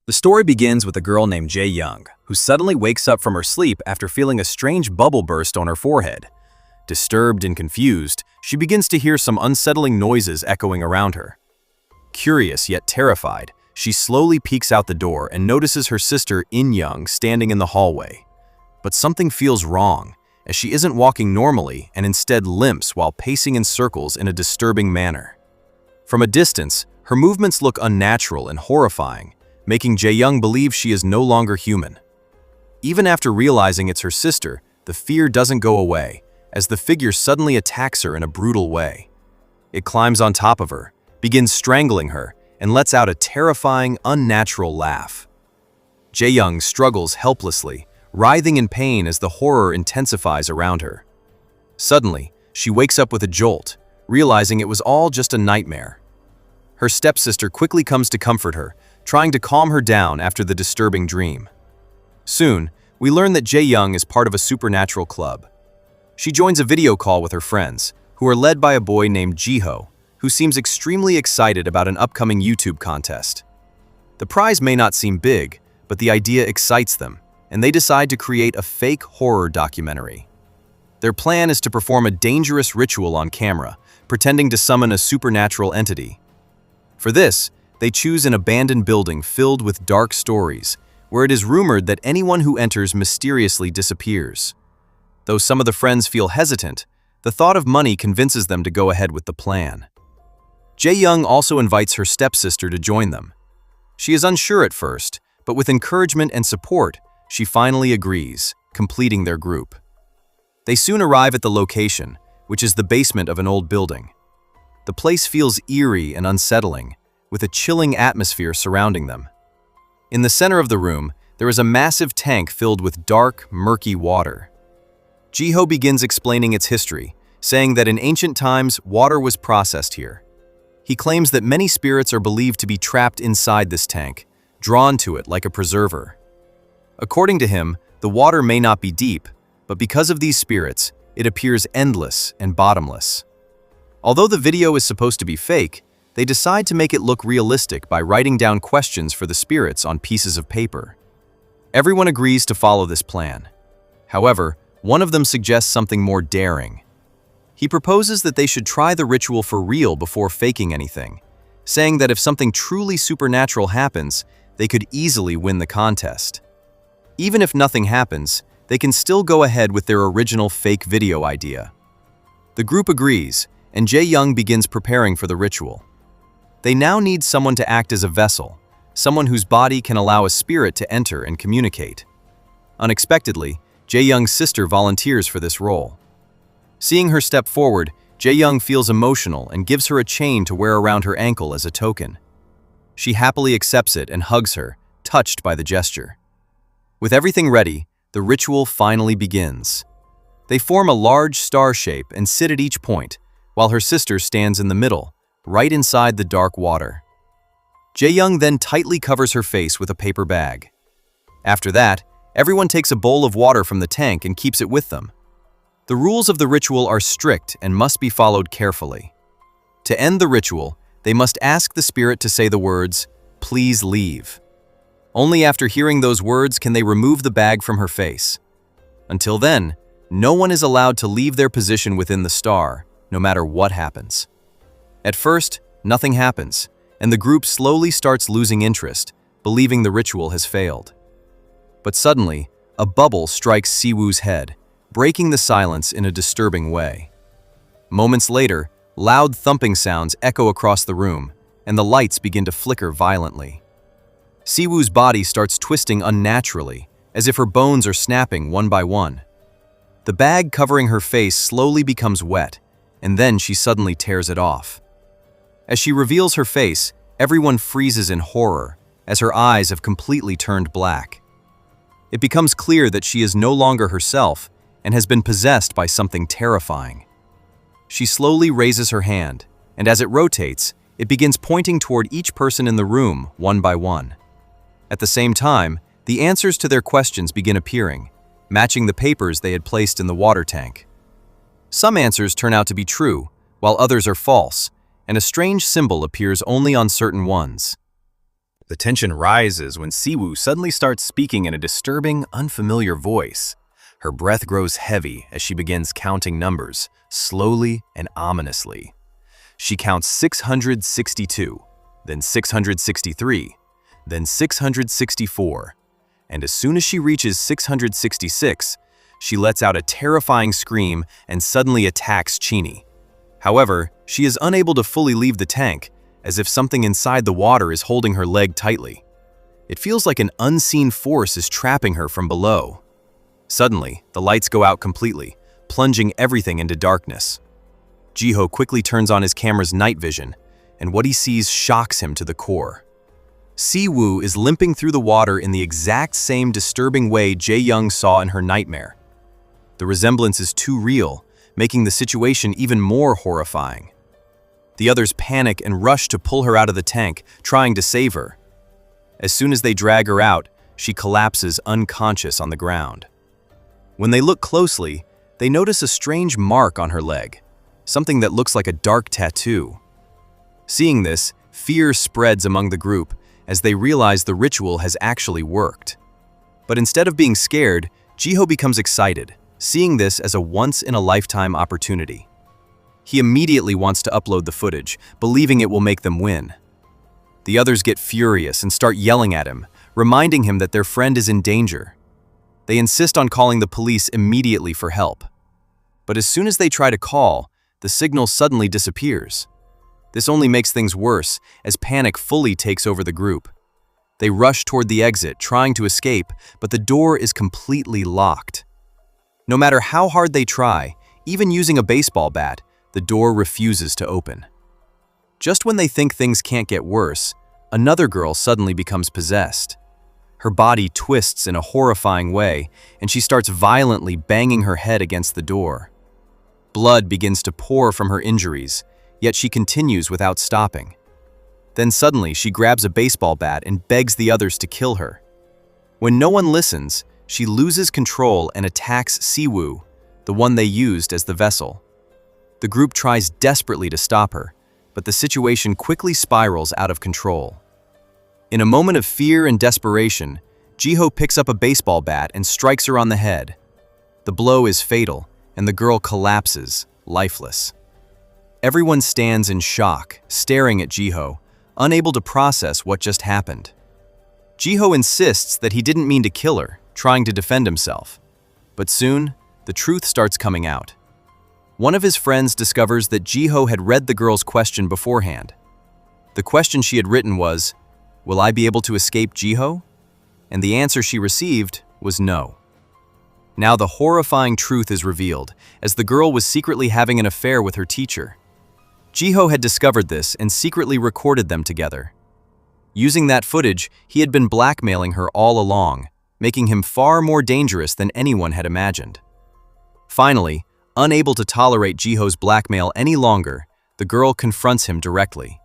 The story begins with a girl named Jae Young, who suddenly wakes up from her sleep after feeling a strange bubble burst on her forehead. Disturbed and confused, she begins to hear some unsettling noises echoing around her. Curious yet terrified, she slowly peeks out the door and notices her sister In Young standing in the hallway. But something feels wrong, as she isn't walking normally and instead limps while pacing in circles in a disturbing manner. From a distance, her movements look unnatural and horrifying, making Jae Young believe she is no longer human. Even after realizing it's her sister, the fear doesn't go away, as the figure suddenly attacks her in a brutal way. It climbs on top of her, begins strangling her, and lets out a terrifying, unnatural laugh. Jae Young struggles helplessly, writhing in pain as the horror intensifies around her. Suddenly, she wakes up with a jolt, realizing it was all just a nightmare. Her stepsister quickly comes to comfort her, trying to calm her down after the disturbing dream. Soon, we learn that Jae Young is part of a supernatural club. She joins a video call with her friends, who are led by a boy named Jiho, who seems extremely excited about an upcoming YouTube contest. The prize may not seem big, but the idea excites them, and they decide to create a fake horror documentary. Their plan is to perform a dangerous ritual on camera, pretending to summon a supernatural entity. For this, they choose an abandoned building filled with dark stories, where it is rumored that anyone who enters mysteriously disappears. Though some of the friends feel hesitant, the thought of money convinces them to go ahead with the plan. Jae Young also invites her stepsister to join them. She is unsure at first, but with encouragement and support, she finally agrees, completing their group. They soon arrive at the location, which is the basement of an old building. The place feels eerie and unsettling, with a chilling atmosphere surrounding them. In the center of the room, there is a massive tank filled with dark, murky water. Jiho begins explaining its history, saying that in ancient times, water was processed here. He claims that many spirits are believed to be trapped inside this tank, drawn to it like a preserver. According to him, the water may not be deep, but because of these spirits, it appears endless and bottomless. Although the video is supposed to be fake, they decide to make it look realistic by writing down questions for the spirits on pieces of paper. Everyone agrees to follow this plan. However, one of them suggests something more daring. He proposes that they should try the ritual for real before faking anything, saying that if something truly supernatural happens, they could easily win the contest. Even if nothing happens, they can still go ahead with their original fake video idea. The group agrees, and Jae Young begins preparing for the ritual. They now need someone to act as a vessel, someone whose body can allow a spirit to enter and communicate. Unexpectedly, Jae Young's sister volunteers for this role. Seeing her step forward, Jae Young feels emotional and gives her a chain to wear around her ankle as a token. She happily accepts it and hugs her, touched by the gesture. With everything ready, the ritual finally begins. They form a large star shape and sit at each point, while her sister stands in the middle, right inside the dark water. Jae Young then tightly covers her face with a paper bag. After that, everyone takes a bowl of water from the tank and keeps it with them. The rules of the ritual are strict and must be followed carefully. To end the ritual, they must ask the spirit to say the words, "Please leave." Only after hearing those words can they remove the bag from her face. Until then, no one is allowed to leave their position within the star, no matter what happens. At first, nothing happens, and the group slowly starts losing interest, believing the ritual has failed. But suddenly, a bubble strikes Siwoo's head, breaking the silence in a disturbing way. Moments later, loud thumping sounds echo across the room, and the lights begin to flicker violently. Siwoo's body starts twisting unnaturally, as if her bones are snapping one by one. The bag covering her face slowly becomes wet, and then she suddenly tears it off. As she reveals her face, everyone freezes in horror, as her eyes have completely turned black. It becomes clear that she is no longer herself and has been possessed by something terrifying. She slowly raises her hand, and as it rotates, it begins pointing toward each person in the room, one by one. At the same time, the answers to their questions begin appearing, matching the papers they had placed in the water tank. Some answers turn out to be true, while others are false, and a strange symbol appears only on certain ones. The tension rises when Siwoo suddenly starts speaking in a disturbing, unfamiliar voice. Her breath grows heavy as she begins counting numbers, slowly and ominously. She counts 662, then 663, then 664, and as soon as she reaches 666, she lets out a terrifying scream and suddenly attacks Chini. However, she is unable to fully leave the tank, as if something inside the water is holding her leg tightly. It feels like an unseen force is trapping her from below. Suddenly, the lights go out completely, plunging everything into darkness. Jiho quickly turns on his camera's night vision, and what he sees shocks him to the core. Siwoo is limping through the water in the exact same disturbing way Jae-young saw in her nightmare. The resemblance is too real, making the situation even more horrifying. The others panic and rush to pull her out of the tank, trying to save her. As soon as they drag her out, she collapses unconscious on the ground. When they look closely, they notice a strange mark on her leg, something that looks like a dark tattoo. Seeing this, fear spreads among the group as they realize the ritual has actually worked. But instead of being scared, Jiho becomes excited, seeing this as a once-in-a-lifetime opportunity. He immediately wants to upload the footage, believing it will make them win. The others get furious and start yelling at him, reminding him that their friend is in danger. They insist on calling the police immediately for help. But as soon as they try to call, the signal suddenly disappears. This only makes things worse as panic fully takes over the group. They rush toward the exit, trying to escape, but the door is completely locked. No matter how hard they try, even using a baseball bat, the door refuses to open. Just when they think things can't get worse, another girl suddenly becomes possessed. Her body twists in a horrifying way, and she starts violently banging her head against the door. Blood begins to pour from her injuries, yet she continues without stopping. Then suddenly she grabs a baseball bat and begs the others to kill her. When no one listens, she loses control and attacks Siwoo, the one they used as the vessel. The group tries desperately to stop her, but the situation quickly spirals out of control. In a moment of fear and desperation, Jiho picks up a baseball bat and strikes her on the head. The blow is fatal, and the girl collapses, lifeless. Everyone stands in shock, staring at Jiho, unable to process what just happened. Jiho insists that he didn't mean to kill her, trying to defend himself. But soon, the truth starts coming out. One of his friends discovers that Jiho had read the girl's question beforehand. The question she had written was, "Will I be able to escape Jiho?" And the answer she received was no. Now the horrifying truth is revealed, as the girl was secretly having an affair with her teacher. Jiho had discovered this and secretly recorded them together. Using that footage, he had been blackmailing her all along, making him far more dangerous than anyone had imagined. Finally, unable to tolerate Jiho's blackmail any longer, the girl confronts him directly.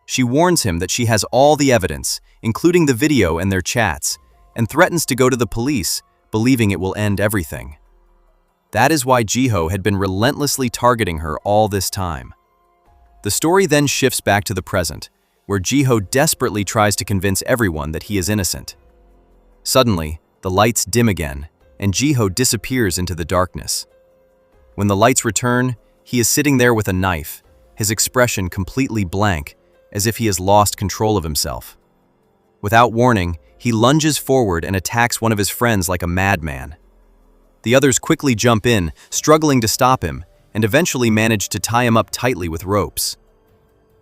She warns him that she has all the evidence, including the video and their chats, and threatens to go to the police, believing it will end everything. That is why Jiho had been relentlessly targeting her all this time. The story then shifts back to the present, where Jiho desperately tries to convince everyone that he is innocent. Suddenly, the lights dim again, and Jiho disappears into the darkness. When the lights return, he is sitting there with a knife, his expression completely blank, as if he has lost control of himself. Without warning, he lunges forward and attacks one of his friends like a madman. The others quickly jump in, struggling to stop him, and eventually manage to tie him up tightly with ropes.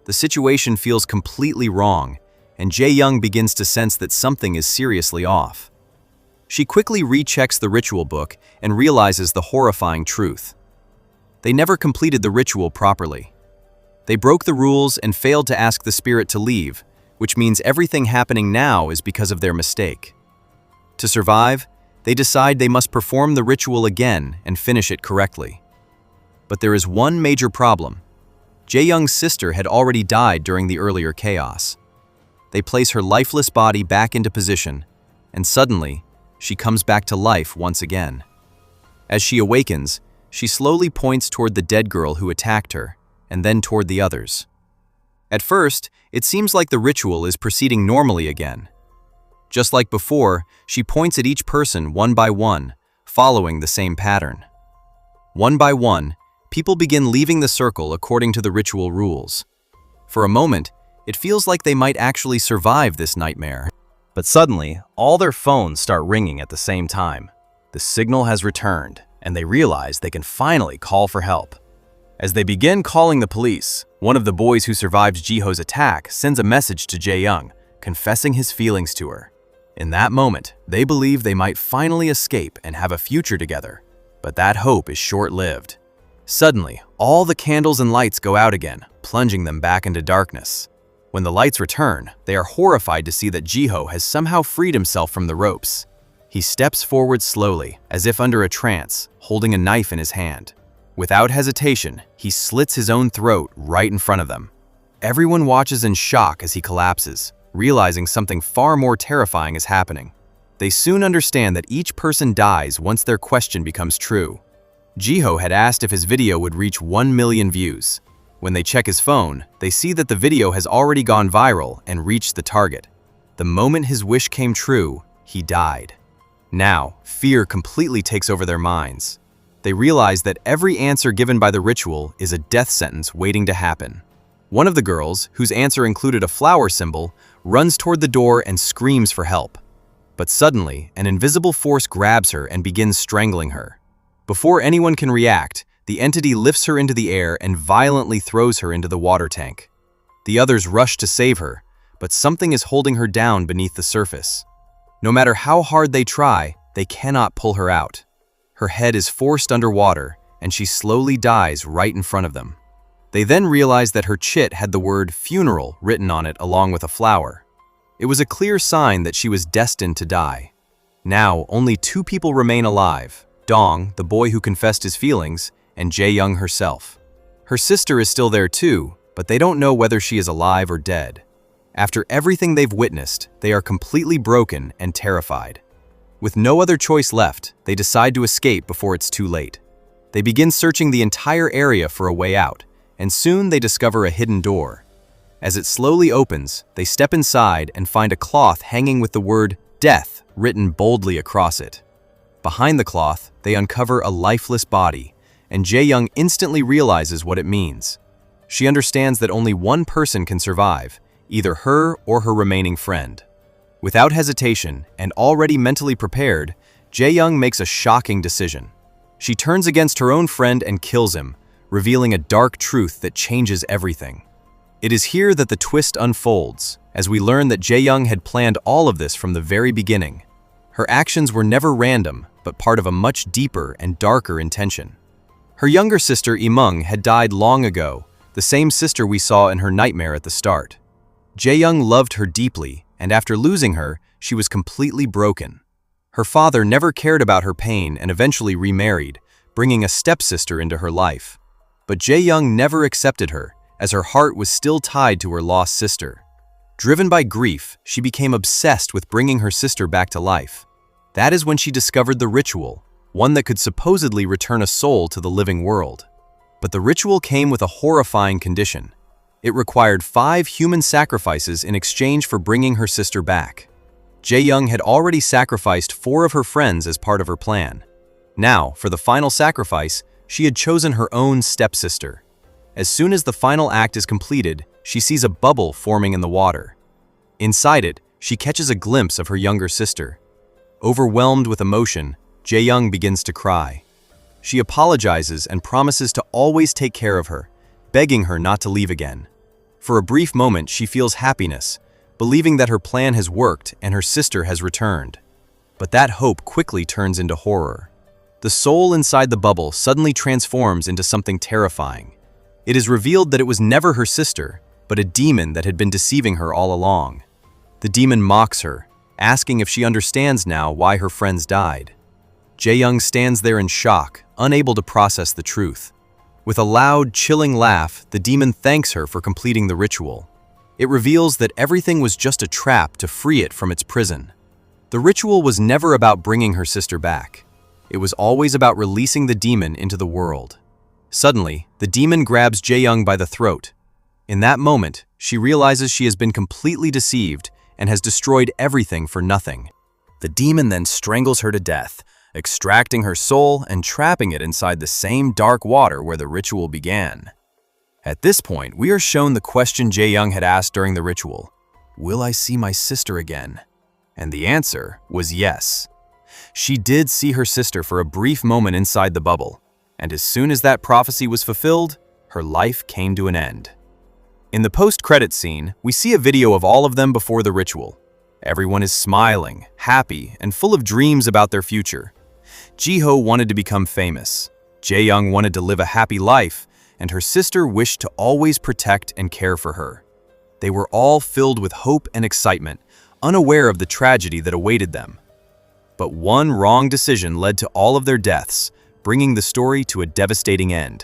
The situation feels completely wrong, and Jae-young begins to sense that something is seriously off. She quickly rechecks the ritual book and realizes the horrifying truth. They never completed the ritual properly. They broke the rules and failed to ask the spirit to leave, which means everything happening now is because of their mistake. To survive, they decide they must perform the ritual again and finish it correctly. But there is one major problem. Jae-young's sister had already died during the earlier chaos. They place her lifeless body back into position, and suddenly, she comes back to life once again. As she awakens, she slowly points toward the dead girl who attacked her, and then toward the others. At first, it seems like the ritual is proceeding normally again. Just like before, she points at each person one by one, following the same pattern. One by one, people begin leaving the circle according to the ritual rules. For a moment, it feels like they might actually survive this nightmare. But suddenly, all their phones start ringing at the same time. The signal has returned, and they realize they can finally call for help. As they begin calling the police, one of the boys who survived Jiho's attack sends a message to Jae-young, confessing his feelings to her. In that moment, they believe they might finally escape and have a future together. But that hope is short-lived. Suddenly, all the candles and lights go out again, plunging them back into darkness. When the lights return, they are horrified to see that Jiho has somehow freed himself from the ropes. He steps forward slowly, as if under a trance, holding a knife in his hand. Without hesitation, he slits his own throat right in front of them. Everyone watches in shock as he collapses, realizing something far more terrifying is happening. They soon understand that each person dies once their question becomes true. Jiho had asked if his video would reach 1 million views. When they check his phone, they see that the video has already gone viral and reached the target. The moment his wish came true, he died. Now, fear completely takes over their minds. They realize that every answer given by the ritual is a death sentence waiting to happen. One of the girls, whose answer included a flower symbol, runs toward the door and screams for help. But suddenly, an invisible force grabs her and begins strangling her. Before anyone can react, the entity lifts her into the air and violently throws her into the water tank. The others rush to save her, but something is holding her down beneath the surface. No matter how hard they try, they cannot pull her out. Her head is forced underwater, and she slowly dies right in front of them. They then realize that her chit had the word funeral written on it along with a flower. It was a clear sign that she was destined to die. Now, only 2 people remain alive: Dong, the boy who confessed his feelings, and Jae-young herself. Her sister is still there too, but they don't know whether she is alive or dead. After everything they've witnessed, they are completely broken and terrified. With no other choice left, they decide to escape before it's too late. They begin searching the entire area for a way out, and soon they discover a hidden door. As it slowly opens, they step inside and find a cloth hanging with the word death written boldly across it. Behind the cloth, they uncover a lifeless body, and Jae-young instantly realizes what it means. She understands that only one person can survive, either her or her remaining friend. Without hesitation, and already mentally prepared, Jae-young makes a shocking decision. She turns against her own friend and kills him, revealing a dark truth that changes everything. It is here that the twist unfolds, as we learn that Jae-young had planned all of this from the very beginning. Her actions were never random, but part of a much deeper and darker intention. Her younger sister Imung had died long ago, the same sister we saw in her nightmare at the start. Jae-young loved her deeply, and after losing her, she was completely broken. Her father never cared about her pain and eventually remarried, bringing a stepsister into her life. But Jae-young never accepted her, as her heart was still tied to her lost sister. Driven by grief, she became obsessed with bringing her sister back to life. That is when she discovered the ritual, one that could supposedly return a soul to the living world. But the ritual came with a horrifying condition. It required 5 human sacrifices in exchange for bringing her sister back. Jae-young had already sacrificed 4 of her friends as part of her plan. Now, for the final sacrifice, she had chosen her own stepsister. As soon as the final act is completed, she sees a bubble forming in the water. Inside it, she catches a glimpse of her younger sister. Overwhelmed with emotion, Jae-young begins to cry. She apologizes and promises to always take care of her, begging her not to leave again. For a brief moment, she feels happiness, believing that her plan has worked and her sister has returned. But that hope quickly turns into horror. The soul inside the bubble suddenly transforms into something terrifying. It is revealed that it was never her sister, but a demon that had been deceiving her all along. The demon mocks her, asking if she understands now why her friends died. Jae-young stands there in shock, unable to process the truth. With a loud, chilling laugh, the demon thanks her for completing the ritual. It reveals that everything was just a trap to free it from its prison. The ritual was never about bringing her sister back. It was always about releasing the demon into the world. Suddenly, the demon grabs Jae-young by the throat. In that moment, she realizes she has been completely deceived and has destroyed everything for nothing. The demon then strangles her to death, extracting her soul and trapping it inside the same dark water where the ritual began. At this point, we are shown the question Jae-young had asked during the ritual: "Will I see my sister again?" And the answer was yes. She did see her sister for a brief moment inside the bubble, and as soon as that prophecy was fulfilled, her life came to an end. In the post-credits scene, we see a video of all of them before the ritual. Everyone is smiling, happy, and full of dreams about their future. Ji-ho wanted to become famous, Jae-young wanted to live a happy life, and her sister wished to always protect and care for her. They were all filled with hope and excitement, unaware of the tragedy that awaited them. But one wrong decision led to all of their deaths, bringing the story to a devastating end.